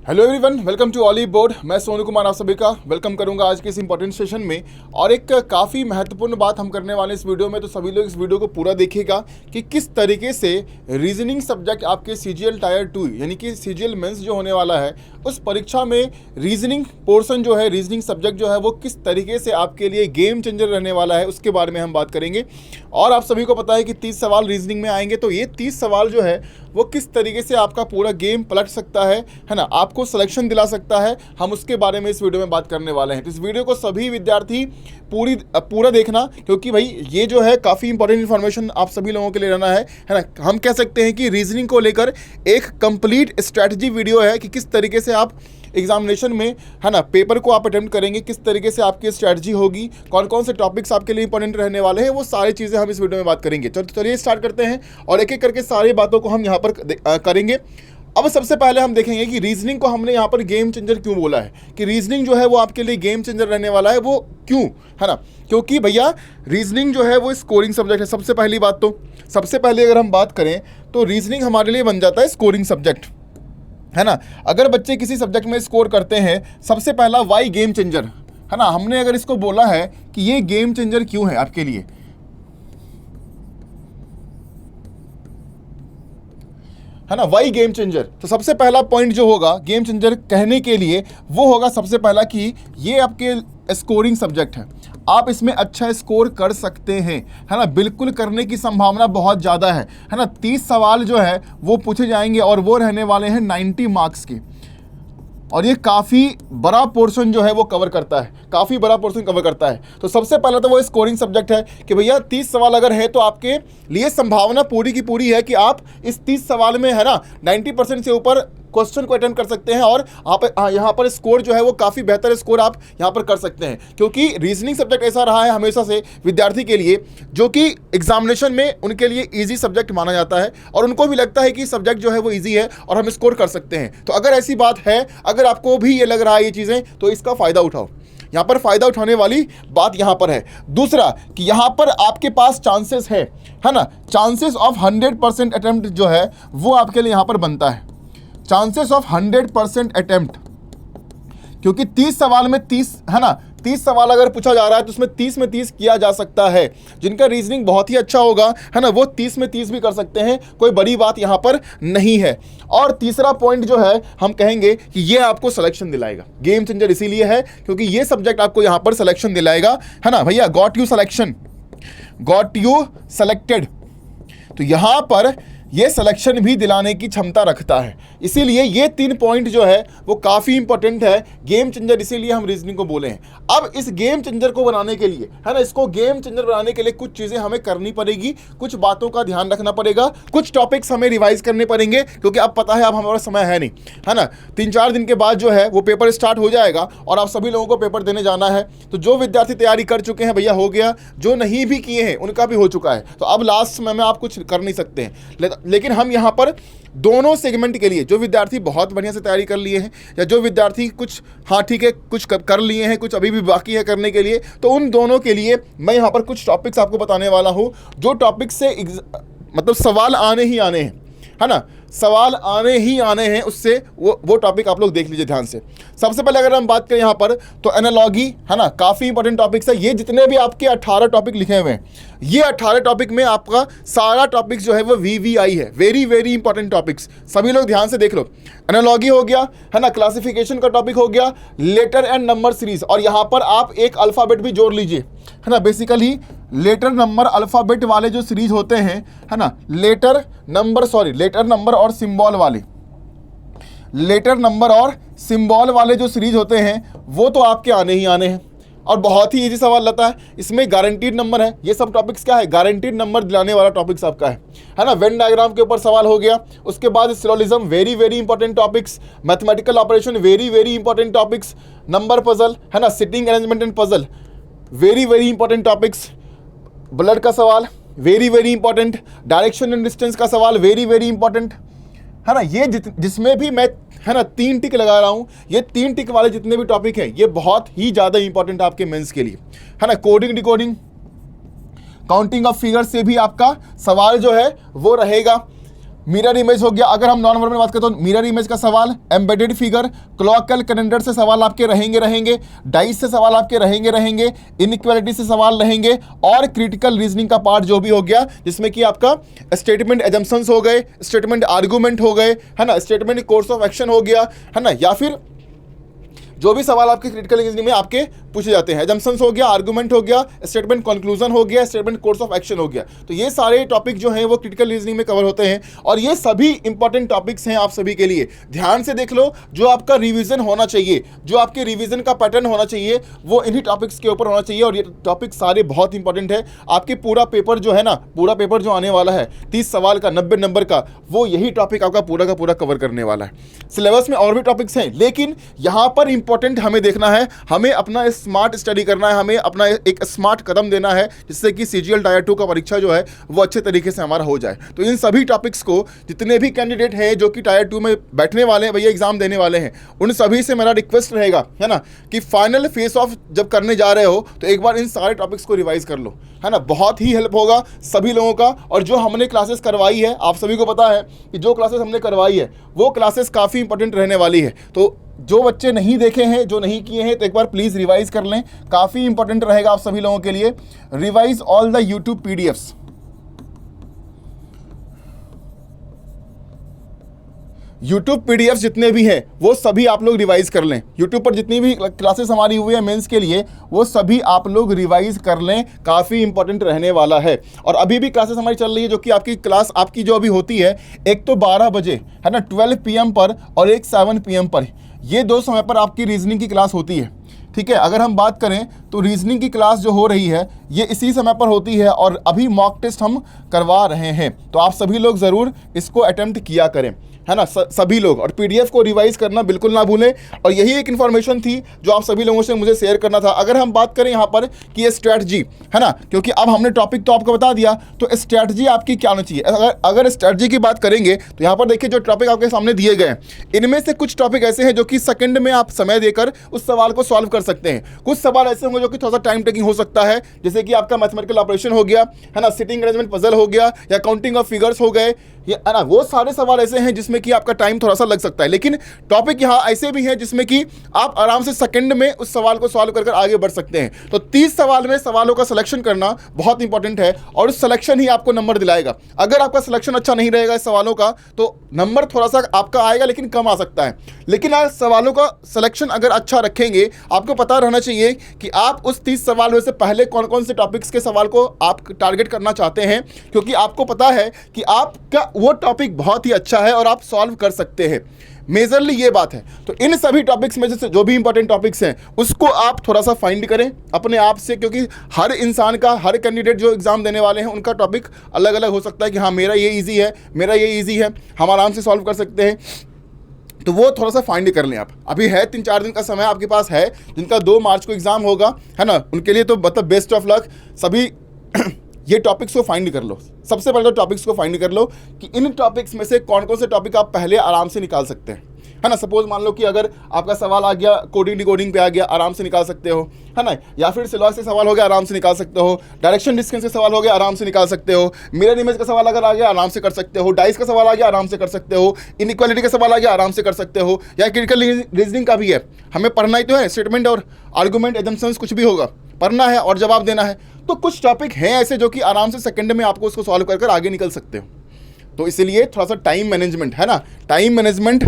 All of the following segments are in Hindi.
Hello everyone, welcome to Oliveboard. मैं सोनू कुमार आप सभी का वेलकम करूंगा आज के इस इंपॉर्टेंट सेशन में। और एक काफ़ी महत्वपूर्ण बात हम करने वाले इस वीडियो में, तो सभी लोग इस वीडियो को पूरा देखिएगा कि किस तरीके से रीजनिंग सब्जेक्ट आपके CGL टायर 2 यानी कि CGL मेंस जो होने वाला है उस परीक्षा में रीजनिंग पोर्शन जो है, रीजनिंग सब्जेक्ट जो है वो किस तरीके से आपके लिए गेम चेंजर रहने वाला है, उसके बारे में हम बात करेंगे। और आप सभी को पता है कि 30 सवाल रीजनिंग में आएंगे, तो ये 30 सवाल जो है वो किस तरीके से आपका पूरा गेम पलट सकता है ना, आपको सिलेक्शन दिला सकता है। हम उसके बारे में इस वीडियो में बात करने वाले हैं। तो इस वीडियो को सभी विद्यार्थी पूरा देखना, क्योंकि भाई ये जो है काफ़ी इंपॉर्टेंट इन्फॉर्मेशन आप सभी लोगों के लिए रहना है ना। हम कह सकते हैं कि रीजनिंग को लेकर एक कंप्लीट स्ट्रैटेजी वीडियो है कि किस तरीके से आप एग्जामिनेशन में है ना पेपर को आप अटेम्प्ट करेंगे, किस तरीके से आपकी स्ट्रैटेजी होगी, कौन कौन से टॉपिक्स आपके लिए इंपॉर्टेंट रहने वाले हैं, वो सारी चीज़ें हम इस वीडियो में बात करेंगे। चलिए स्टार्ट करते हैं और एक एक करके सारी बातों को हम यहाँ पर करेंगे। अब सबसे पहले हम देखेंगे कि रीजनिंग को हमने यहाँ पर गेम चेंजर क्यों बोला है, कि रीजनिंग जो है वो आपके लिए गेम चेंजर रहने वाला है। वो क्यों है ना, क्योंकि भैया रीजनिंग जो है वो स्कोरिंग सब्जेक्ट है। सबसे पहली बात, तो सबसे पहले अगर हम बात करें तो रीजनिंग हमारे लिए बन जाता है स्कोरिंग सब्जेक्ट, है ना। अगर बच्चे किसी सब्जेक्ट में स्कोर करते हैं, सबसे पहला वाई गेम चेंजर, है ना। हमने अगर इसको बोला है कि ये गेम चेंजर क्यों है आपके लिए, है ना, वाई गेम चेंजर, तो सबसे पहला पॉइंट जो होगा गेम चेंजर कहने के लिए वो होगा सबसे पहला कि ये आपके स्कोरिंग सब्जेक्ट है, आप इसमें अच्छा स्कोर कर सकते हैं, है ना। बिल्कुल करने की संभावना बहुत ज़्यादा है ना। 30 सवाल जो है वो पूछे जाएंगे और वो रहने वाले हैं 90 मार्क्स के, और ये काफ़ी बड़ा पोर्शन जो है वो कवर करता है, काफ़ी बड़ा पोर्शन कवर करता है। तो सबसे पहला तो वो स्कोरिंग सब्जेक्ट है कि भैया 30 सवाल अगर है तो आपके लिए संभावना पूरी की पूरी है कि आप इस 30 सवाल में है ना 90% से ऊपर क्वेश्चन को अटेम्प्ट कर सकते हैं, और यहाँ पर स्कोर जो है वो काफ़ी बेहतर स्कोर आप यहाँ पर कर सकते हैं। क्योंकि रीजनिंग सब्जेक्ट ऐसा रहा है हमेशा से विद्यार्थी के लिए जो कि एग्जामिनेशन में उनके लिए इजी सब्जेक्ट माना जाता है, और उनको भी लगता है कि सब्जेक्ट जो है वो इजी है और हम स्कोर कर सकते हैं। तो अगर ऐसी बात है, अगर आपको भी ये लग रहा है ये चीज़ें, तो इसका फ़ायदा उठाओ। यहाँ पर फ़ायदा उठाने वाली बात यहाँ पर है। दूसरा कि यहाँ पर आपके पास चांसेस है ना, चांसेस ऑफ 100% अटेम्प्ट जो है वो आपके लिए यहाँ पर बनता है, चांसेस ऑफ 100% अटेम्प्ट। क्योंकि 30 सवाल में 30 है ना, 30 सवाल अगर पूछा जा रहा है तो उसमें 30 में 30 किया जा सकता है। जिनका रीजनिंग बहुत ही अच्छा होगा, है ना, वो 30 में 30 भी कर सकते हैं, कोई बड़ी बात यहाँ पर नहीं है। और तीसरा पॉइंट जो है हम कहेंगे कि ये आपको सिलेक्शन दिलाएगा। गेम चेंजर इसीलिए है क्योंकि ये सब्जेक्ट आपको यहाँ पर सिलेक्शन दिलाएगा, है ना भैया। Got you selection, got you selected, तो यहाँ पर ये सिलेक्शन भी दिलाने की क्षमता रखता है। इसीलिए ये 3 पॉइंट जो है वो काफ़ी इंपॉर्टेंट है, गेम चेंजर, इसीलिए हम रीजनिंग को बोले हैं। अब इस गेम चेंजर को बनाने के लिए, है ना, इसको गेम चेंजर बनाने के लिए कुछ चीज़ें हमें करनी पड़ेगी, कुछ बातों का ध्यान रखना पड़ेगा, कुछ टॉपिक्स हमें रिवाइज करने पड़ेंगे, क्योंकि अब पता है अब हमारा समय है नहीं, है ना। 3-4 दिन के बाद जो है वो पेपर स्टार्ट हो जाएगा और आप सभी लोगों को पेपर देने जाना है। तो जो विद्यार्थी तैयारी कर चुके हैं भैया हो गया, जो नहीं भी किए हैं उनका भी हो चुका है। तो अब लास्ट समय में आप कुछ कर नहीं सकते हैं। लेकिन हम यहाँ पर दोनों सेगमेंट के लिए, जो विद्यार्थी बहुत बढ़िया से तैयारी कर लिए हैं या जो विद्यार्थी कुछ हाँ ठीक है कुछ कर लिए हैं, कुछ अभी भी बाकी है करने के लिए, तो उन दोनों के लिए मैं यहाँ पर कुछ टॉपिक्स आपको बताने वाला हूँ, जो टॉपिक से मतलब सवाल आने ही आने हैं, है ना, सवाल आने ही आने हैं। उससे वो टॉपिक आप लोग देख लीजिए ध्यान से। सबसे पहले अगर हम बात करें यहाँ पर तो एनालॉजी, है ना, काफ़ी इंपॉर्टेंट टॉपिक्स है। ये जितने भी आपके 18 टॉपिक लिखे हुए हैं, ये 18 टॉपिक में आपका सारा टॉपिक जो है वो VVI है, वेरी वेरी इंपॉर्टेंट टॉपिक्स। सभी लोग ध्यान से देख लो। एनालॉजी हो गया, है ना, क्लासिफिकेशन का टॉपिक हो गया, लेटर एंड नंबर सीरीज, और यहाँ पर आप एक अल्फ़ाबेट भी जोड़ लीजिए, है ना। बेसिकली लेटर नंबर अल्फ़ाबेट वाले जो सीरीज होते हैं, है ना, लेटर नंबर और सिंबल वाले, लेटर नंबर और सिंबल वाले जो सीरीज होते हैं वो तो आपके आने ही आने हैं। और बहुत ही इजी सवाल रहता है, इसमें गारंटीड नंबर है। ये सब टॉपिक्स क्या है, गारंटीड नंबर दिलाने वाला टॉपिक्स आपका है ना। वेन डायग्राम के ऊपर सवाल हो गया, उसके बाद syllogism, very very important topics, mathematical operation, very very important topics, number puzzle, है ना, sitting arrangement and puzzle, very very important topics, blood का सवाल, very very important, direction and distance का सवाल, वेरी वेरी इंपॉर्टेंट, है ना। ये जिसमें भी मैं, है ना, 3 टिक लगा रहा हूँ, ये 3 टिक वाले जितने भी टॉपिक हैं ये बहुत ही ज़्यादा इंपॉर्टेंट आपके मेंस के लिए, है ना। Coding, decoding, counting of figure से भी आपका सवाल जो है वो रहेगा। मिरर इमेज हो गया। अगर हम नॉन वर्बल में बात करें तो मिरर इमेज का सवाल, एम्बेडेड फिगर, क्लॉकल कैलेंडर से सवाल आपके रहेंगे, डाइस से सवाल आपके रहेंगे, इनइक्वालिटी से सवाल रहेंगे, और क्रिटिकल रीजनिंग का पार्ट जो भी हो गया जिसमें कि आपका स्टेटमेंट एजम्पशंस हो गए, स्टेटमेंट आर्गूमेंट हो गए, है ना, स्टेटमेंट कोर्स ऑफ एक्शन हो गया, है ना, या फिर जो भी सवाल आपके क्रिटिकल रीजनिंग में आपके पूछे जाते हैं, एजम्पशंस हो गया, आर्गुमेंट हो गया, स्टेटमेंट कंक्लूजन हो गया, स्टेटमेंट कोर्स ऑफ एक्शन हो गया। तो ये सारे टॉपिक जो हैं वो क्रिटिकल रीजनिंग में कवर होते हैं और ये सभी इंपॉर्टेंट टॉपिक्स हैं आप सभी के लिए। ध्यान से देख लो, जो आपका रिवीजन होना चाहिए, जो आपके रिवीजन का पैटर्न होना चाहिए वो इन्हीं टॉपिक्स के ऊपर होना चाहिए और ये टॉपिक सारे बहुत इंपॉर्टेंट है। आपके पूरा पेपर जो है ना, पूरा पेपर जो आने वाला है 30 सवाल का, 90 नंबर का, वो यही टॉपिक आपका पूरा का पूरा कवर करने वाला है। सिलेबस में और भी टॉपिक्स हैं, लेकिन यहाँ पर इंपॉर्टेंट हमें देखना है, हमें अपना स्मार्ट स्टडी करना है, हमें अपना एक स्मार्ट कदम देना है जिससे कि सीजीएल टायर 2 का परीक्षा जो है वो अच्छे तरीके से हमारा हो जाए। तो इन सभी टॉपिक्स को जितने भी कैंडिडेट हैं जो कि टायर 2 में बैठने वाले हैं, भैया एग्जाम देने वाले हैं, उन सभी से मेरा रिक्वेस्ट रहेगा, है ना, कि फाइनल फेस ऑफ जब करने जा रहे हो तो एक बार इन सारे टॉपिक्स को रिवाइज कर लो, है ना, बहुत ही हेल्प होगा सभी लोगों का। और जो हमने क्लासेस करवाई है, आप सभी को पता है कि जो क्लासेस हमने करवाई है वो क्लासेस काफ़ी इंपॉर्टेंट रहने वाली है। तो जो बच्चे नहीं देखे हैं, जो नहीं किए हैं, तो एक बार प्लीज़ रिवाइज कर लें, काफ़ी इंपॉर्टेंट रहेगा आप सभी लोगों के लिए। Revise all the YouTube PDFs, YouTube PDFs जितने भी हैं वो सभी आप लोग रिवाइज कर लें। यूट्यूब पर जितनी भी क्लासेस हमारी हुई है मेंस के लिए वो सभी आप लोग रिवाइज कर लें, काफ़ी इंपॉर्टेंट रहने वाला है। और अभी भी क्लासेस हमारी चल रही है जो कि आपकी क्लास आपकी जो अभी होती है, एक तो 12 बजे, है ना, 12 PM पर, और एक 7 PM पर, ये 2 समय पर आपकी रीजनिंग की क्लास होती है। ठीक है, अगर हम बात करें तो रीजनिंग की क्लास जो हो रही है ये इसी समय पर होती है और अभी मॉक टेस्ट हम करवा रहे हैं, तो आप सभी लोग ज़रूर इसको अटेम्प्ट किया करें, है ना, सभी लोग। और पीडीएफ को रिवाइज करना बिल्कुल ना भूलें। और यही एक इन्फॉर्मेशन थी जो आप सभी लोगों से मुझे शेयर करना था। अगर हम बात करें यहाँ पर कि ये स्ट्रैटेजी, है ना, क्योंकि अब हमने टॉपिक तो आपको बता दिया, तो स्ट्रैटेजी आपकी क्या होनी चाहिए। अगर स्ट्रैटेजी की बात करेंगे तो यहाँ पर देखिए जो टॉपिक आपके सामने दिए गए हैं, इनमें से कुछ टॉपिक ऐसे हैं जो कि सेकंड में आप समय देकर उस सवाल को सॉल्व कर सकते हैं। कुछ सवाल ऐसे होंगे जो कि थोड़ा सा टाइम टेकिंग हो सकता है, जैसे कि आपका मैथमेटिकल ऑपरेशन हो गया, है ना, सिटिंग अरेंजमेंट पजल हो गया, या काउंटिंग ऑफ फिगर्स हो गए, है ना, वो सारे सवाल ऐसे हैं जिसमें कि आपका टाइम थोड़ा सा लग सकता है। लेकिन टॉपिक यहाँ ऐसे भी हैं जिसमें कि आप आराम से सेकंड में उस सवाल को सॉल्व कर आगे बढ़ सकते हैं। तो 30 सवाल में सवालों का सिलेक्शन करना बहुत इंपॉर्टेंट है और उस सिलेक्शन ही आपको नंबर दिलाएगा। अगर आपका सिलेक्शन अच्छा नहीं रहेगा इस सवालों का तो नंबर थोड़ा सा आपका आएगा लेकिन कम आ सकता है। लेकिन आज सवालों का सिलेक्शन अगर अच्छा रखेंगे, आपको पता रहना चाहिए कि आप उस 30 सवाल में से पहले कौन कौन से टॉपिक्स के सवाल को आप टारगेट करना चाहते हैं, क्योंकि आपको पता है कि आपका वो टॉपिक बहुत ही अच्छा है और आप सॉल्व कर सकते हैं। मेजरली ये बात है। तो इन सभी टॉपिक्स में जैसे जो भी इंपॉर्टेंट टॉपिक्स हैं उसको आप थोड़ा सा फाइंड करें अपने आप से, क्योंकि हर इंसान का, हर कैंडिडेट जो एग्जाम देने वाले हैं उनका टॉपिक अलग अलग हो सकता है कि हाँ मेरा ये इजी है, मेरा ये इजी है, हम आराम से सॉल्व कर सकते हैं। तो वो थोड़ा सा फाइंड कर लें आप। अभी है 3-4 दिन का समय आपके पास है, जिनका 2 मार्च को एग्जाम होगा, है ना, उनके लिए तो मतलब बेस्ट ऑफ लक। सभी ये टॉपिक्स को फाइंड कर लो। सबसे पहले तो टॉपिक्स को फाइंड कर लो कि इन टॉपिक्स में से कौन कौन से टॉपिक आप पहले आराम से निकाल सकते हैं, है ना। सपोज मान लो कि अगर आपका सवाल आ गया कोडिंग डिकोडिंग पे आ गया, आराम से निकाल सकते हो, है ना, या फिर सिलॉस से सवाल हो गया, आराम से निकाल सकते हो, डायरेक्शन डिस्टेंस से सवाल हो गया, आराम से निकाल सकते हो, मिरर इमेज का सवाल अगर आ गया आराम से कर सकते हो, डाइस का सवाल आ गया आराम से कर सकते हो, इनइक्वालिटी का सवाल आ गया आराम से कर सकते हो, या क्रिटिकल रीजनिंग का भी है, हमें पढ़ना ही तो है, स्टेटमेंट और आर्गूमेंट एजम्पशंस कुछ भी होगा, पढ़ना है और जवाब देना है। तो कुछ टॉपिक हैं ऐसे जो कि आराम से सेकंड में आपको उसको सॉल्व कर आगे निकल सकते हो। तो इसलिए थोड़ा सा टाइम मैनेजमेंट, है ना, टाइम मैनेजमेंट,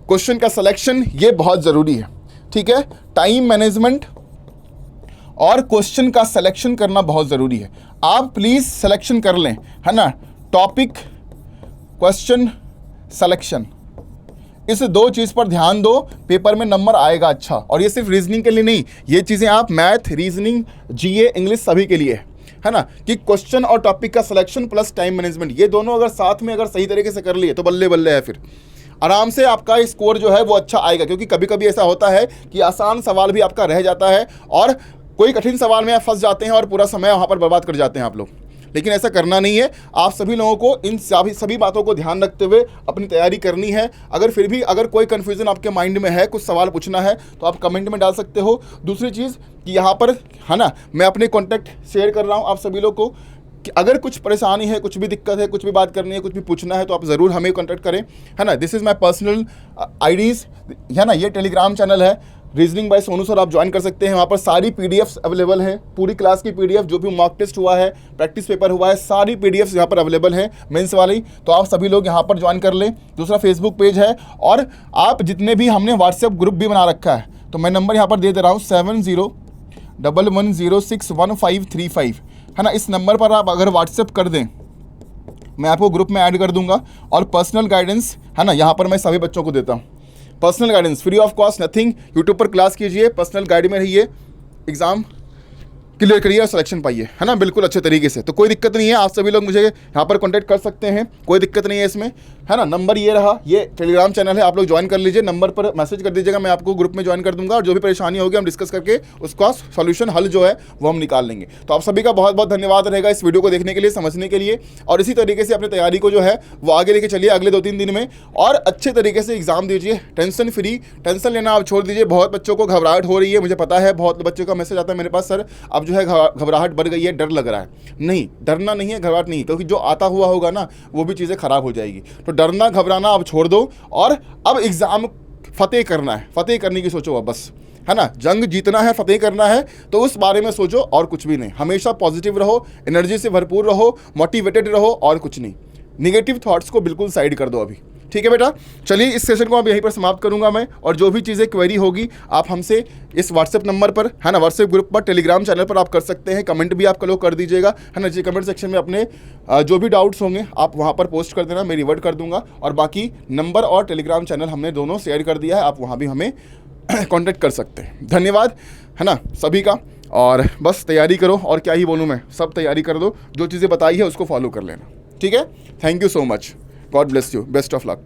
क्वेश्चन का सिलेक्शन ये बहुत ज़रूरी है। ठीक है, टाइम मैनेजमेंट और क्वेश्चन का सिलेक्शन करना बहुत ज़रूरी है। आप प्लीज़ सिलेक्शन कर लें, है ना, टॉपिक, क्वेश्चन, सिलेक्शन, इस 2 चीज़ पर ध्यान दो, पेपर में नंबर आएगा अच्छा। और ये सिर्फ रीजनिंग के लिए नहीं, ये चीज़ें आप मैथ, रीजनिंग, जीए, इंग्लिश सभी के लिए है ना, कि क्वेश्चन और टॉपिक का सिलेक्शन प्लस टाइम मैनेजमेंट, ये दोनों अगर साथ में अगर सही तरीके से कर लिए तो बल्ले बल्ले है, फिर आराम से आपका स्कोर जो है वो अच्छा आएगा। क्योंकि कभी कभी ऐसा होता है कि आसान सवाल भी आपका रह जाता है और कोई कठिन सवाल में आप फंस जाते हैं और पूरा समय वहाँ पर बर्बाद कर जाते हैं आप लोग। लेकिन ऐसा करना नहीं है। आप सभी लोगों को इन सभी बातों को ध्यान रखते हुए अपनी तैयारी करनी है। अगर फिर भी अगर कोई कन्फ्यूज़न आपके माइंड में है, कुछ सवाल पूछना है, तो आप कमेंट में डाल सकते हो। दूसरी चीज़ कि यहाँ पर, है ना, मैं अपने कॉन्टैक्ट शेयर कर रहा हूँ आप सभी लोग को। कि अगर कुछ परेशानी है, कुछ भी दिक्कत है, कुछ भी बात करनी है, कुछ भी पूछना है तो आप ज़रूर हमें कॉन्टैक्ट करें, है ना। This is my personal IDs, है ना। ये टेलीग्राम चैनल है रीजनिंग बाय सोनू सर, आप ज्वाइन कर सकते हैं। वहाँ पर सारी पीडीएफ्स अवेलेबल हैं, पूरी क्लास की पीडीएफ, जो भी मॉक टेस्ट हुआ है, प्रैक्टिस पेपर हुआ है, सारी पीडीएफ्स यहाँ पर अवेलेबल है मेंस वाली। तो आप सभी लोग यहाँ पर ज्वाइन कर लें। दूसरा फेसबुक पेज है, और आप जितने भी, हमने व्हाट्सएप ग्रुप भी बना रखा है, तो मैं नंबर यहाँ पर दे रहा हूँ 7011061535, है ना। इस नंबर पर आप अगर व्हाट्सएप कर दें, मैं आपको ग्रुप में ऐड कर दूंगा। और पर्सनल गाइडेंस, है ना, यहाँ पर मैं सभी बच्चों को देता हूँ। Personal guidance free of cost, nothing. YouTube पर क्लास कीजिए, पर्सनल गाइड में रहिए, एग्ज़ाम क्लियर करिए और सिलेक्शन पाइए, है ना, बिल्कुल अच्छे तरीके से। तो कोई दिक्कत नहीं है, आप सभी लोग मुझे यहाँ पर कांटेक्ट कर सकते हैं, कोई दिक्कत नहीं है इसमें, है ना। नंबर ये रहा, ये टेलीग्राम चैनल है, आप लोग ज्वाइन कर लीजिए। नंबर पर मैसेज कर दीजिएगा, मैं आपको ग्रुप में ज्वाइन कर दूंगा, और जो भी परेशानी होगी हम डिस्कस करके उसका सॉल्यूशन, हल जो है वो हम निकाल लेंगे। तो आप सभी का बहुत बहुत धन्यवाद रहेगा इस वीडियो को देखने के लिए, समझने के लिए, और इसी तरीके से अपनी तैयारी को जो है वो आगे लेके चलिए अगले 2-3 दिन में, और अच्छे तरीके से एग्जाम दीजिए, टेंशन फ्री। टेंशन लेना आप छोड़ दीजिए। बहुत बच्चों को घबराहट हो रही है, मुझे पता है, बहुत बच्चों का मैसेज आता है मेरे पास, सर अब जो है घबराहट बढ़ गई है, डर लग रहा है। नहीं, डरना नहीं है, घबराहट नहीं, क्योंकि जो आता हुआ होगा ना वो भी चीज़ें खराब हो जाएगी। तो डरना घबराना अब छोड़ दो, और अब एग्जाम फतेह करना है, फतेह करने की सोचो अब बस, है ना। जंग जीतना है, फतेह करना है, तो उस बारे में सोचो और कुछ भी नहीं। हमेशा पॉजिटिव रहो, एनर्जी से भरपूर रहो, मोटिवेटेड रहो, और कुछ नहीं। निगेटिव थॉट्स को बिल्कुल साइड कर दो अभी, ठीक है बेटा। चलिए इस सेशन को अब यहीं पर समाप्त करूंगा मैं, और जो भी चीज़ें क्वेरी होगी आप हमसे इस व्हाट्सएप नंबर पर, है ना, व्हाट्सएप ग्रुप पर, टेलीग्राम चैनल पर आप कर सकते हैं। कमेंट भी आप लोग कर दीजिएगा, है ना जी। कमेंट सेक्शन में अपने जो भी डाउट्स होंगे आप वहाँ पर पोस्ट कर देना, मैं रिवर्ट कर दूंगा। और बाकी नंबर और टेलीग्राम चैनल हमने दोनों शेयर कर दिया है, आप वहाँ भी हमें कॉन्टैक्ट कर सकते हैं। धन्यवाद, है ना, सभी का। और बस तैयारी करो, और क्या ही बोलूँ मैं, सब तैयारी कर दो, जो चीज़ें बताई है उसको फॉलो कर लेना, ठीक है। Thank you so much, God bless you, best of luck.